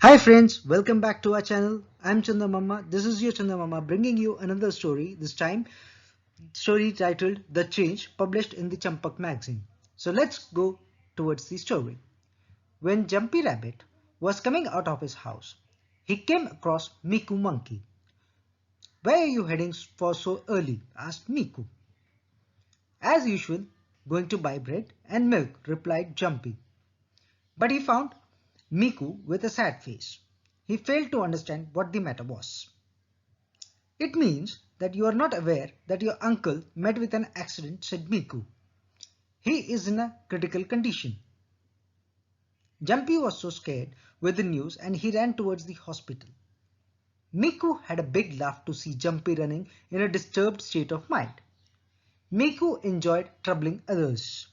Hi friends, welcome back to our channel. I'm Chanda Mama. This is your Chanda Mama bringing you another story, this time story titled The Change, published in the Champak magazine. So let's go towards the story. When Jumpy Rabbit was coming out of his house, he came across Miku Monkey. "Where are you heading for so early?" asked Miku. "As usual, going to buy bread and milk," replied Jumpy. But he found Miku with a sad face. He failed to understand what the matter was. "It means that you are not aware that your uncle met with an accident," said Miku. "He is in a critical condition." Jumpy was so scared with the news and he ran towards the hospital. Miku had a big laugh to see Jumpy running in a disturbed state of mind. Miku enjoyed troubling others.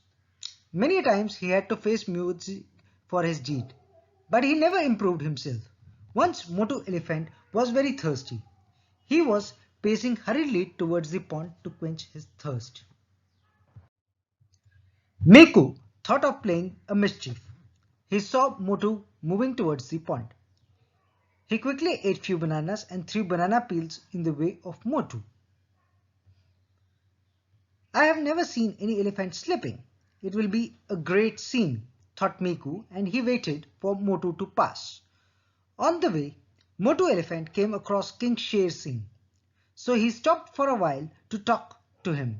Many times he had to face music for his deed, but he never improved himself. Once Motu Elephant was very thirsty. He was pacing hurriedly towards the pond to quench his thirst. Miku thought of playing a mischief. He saw Motu moving towards the pond. He quickly ate few bananas and threw banana peels in the way of Motu. "I have never seen any elephant sleeping. It will be a great scene," thought Miku, and he waited for Motu to pass. On the way, Motu Elephant came across King Sher Singh. So he stopped for a while to talk to him.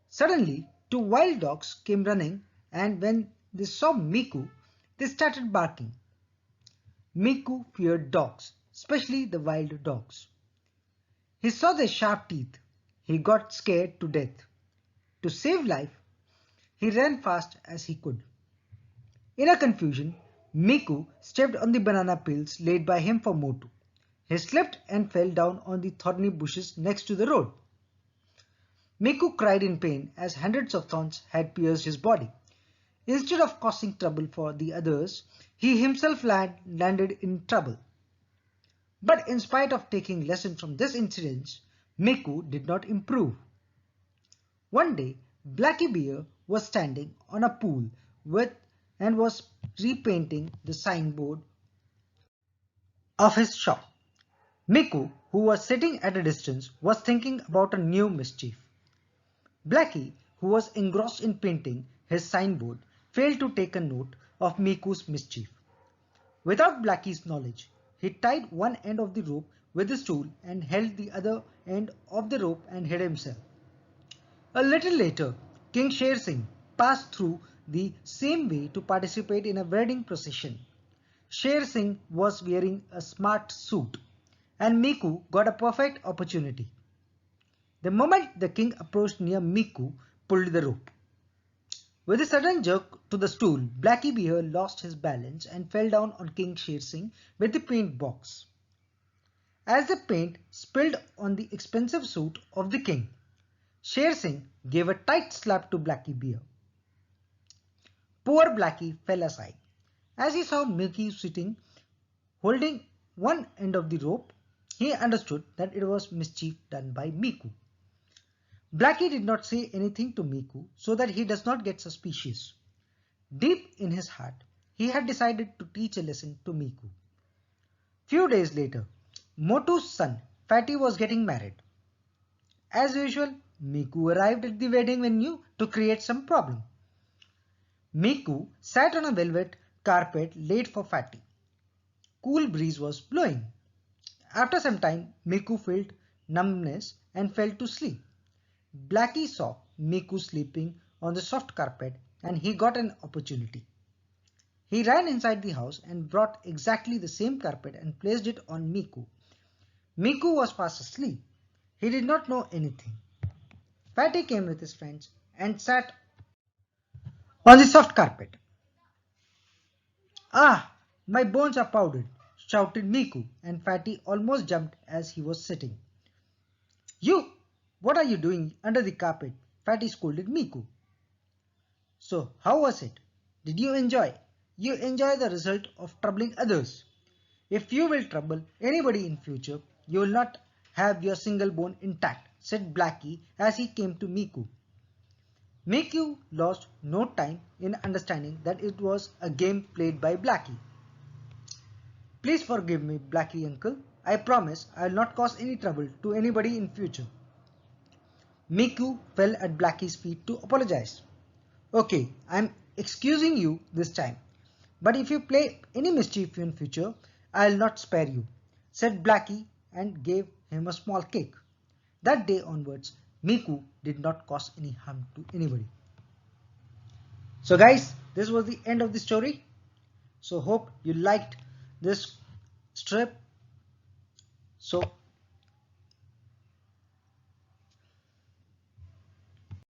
Suddenly, two wild dogs came running, and when they saw Miku, they started barking. Miku feared dogs, especially the wild dogs. He saw their sharp teeth. He got scared to death. To save life, he ran fast as he could. In a confusion, Miku stepped on the banana peels laid by him for Motu. He slipped and fell down on the thorny bushes next to the road. Miku cried in pain as hundreds of thorns had pierced his body. Instead of causing trouble for the others, he himself landed in trouble. But in spite of taking lessons from this incident, Miku did not improve. One day, Blackie Bear was standing on a pool and was repainting the signboard of his shop. Miku, who was sitting at a distance, was thinking about a new mischief. Blackie, who was engrossed in painting his signboard, failed to take a note of Miku's mischief. Without Blackie's knowledge, he tied one end of the rope with a stool and held the other end of the rope and hid himself. A little later, King Sher Singh passed through the same way to participate in a wedding procession. Sher Singh was wearing a smart suit, and Miku got a perfect opportunity. The moment the king approached near, Miku pulled the rope. With a sudden jerk to the stool, Blackie Bear lost his balance and fell down on King Sher Singh with the paint box. As the paint spilled on the expensive suit of the king, Sher Singh gave a tight slap to Blackie Bear. Poor Blackie fell aside. As he saw Miku sitting, holding one end of the rope, he understood that it was mischief done by Miku. Blackie did not say anything to Miku so that he does not get suspicious. Deep in his heart, he had decided to teach a lesson to Miku. Few days later, Motu's son Fatty was getting married. As usual, Miku arrived at the wedding venue to create some problem. Miku sat on a velvet carpet laid for Fatty. Cool breeze was blowing. After some time, Miku felt numbness and fell to sleep. Blackie saw Miku sleeping on the soft carpet and he got an opportunity. He ran inside the house and brought exactly the same carpet and placed it on Miku. Miku was fast asleep. He did not know anything. Fatty came with his friends and sat on the soft carpet. "Ah, my bones are powdered," shouted Miku, and Fatty almost jumped as he was sitting. "You, what are you doing under the carpet?" Fatty scolded Miku. "So, how was it? Did you enjoy? You enjoy the result of troubling others. If you will trouble anybody in future, you will not have your single bone intact," said Blackie as he came to Miku. Miku lost no time in understanding that it was a game played by Blackie. Please forgive me, Blackie uncle. I promise I will not cause any trouble to anybody in future. Miku fell at Blackie's feet to apologize. Okay, I'm excusing you this time. But if you play any mischief in future, I'll not spare you, said Blackie and gave him a small kick. That day onwards, Miku did not cause any harm to anybody. So guys, this was the end of the story. So hope you liked this strip. So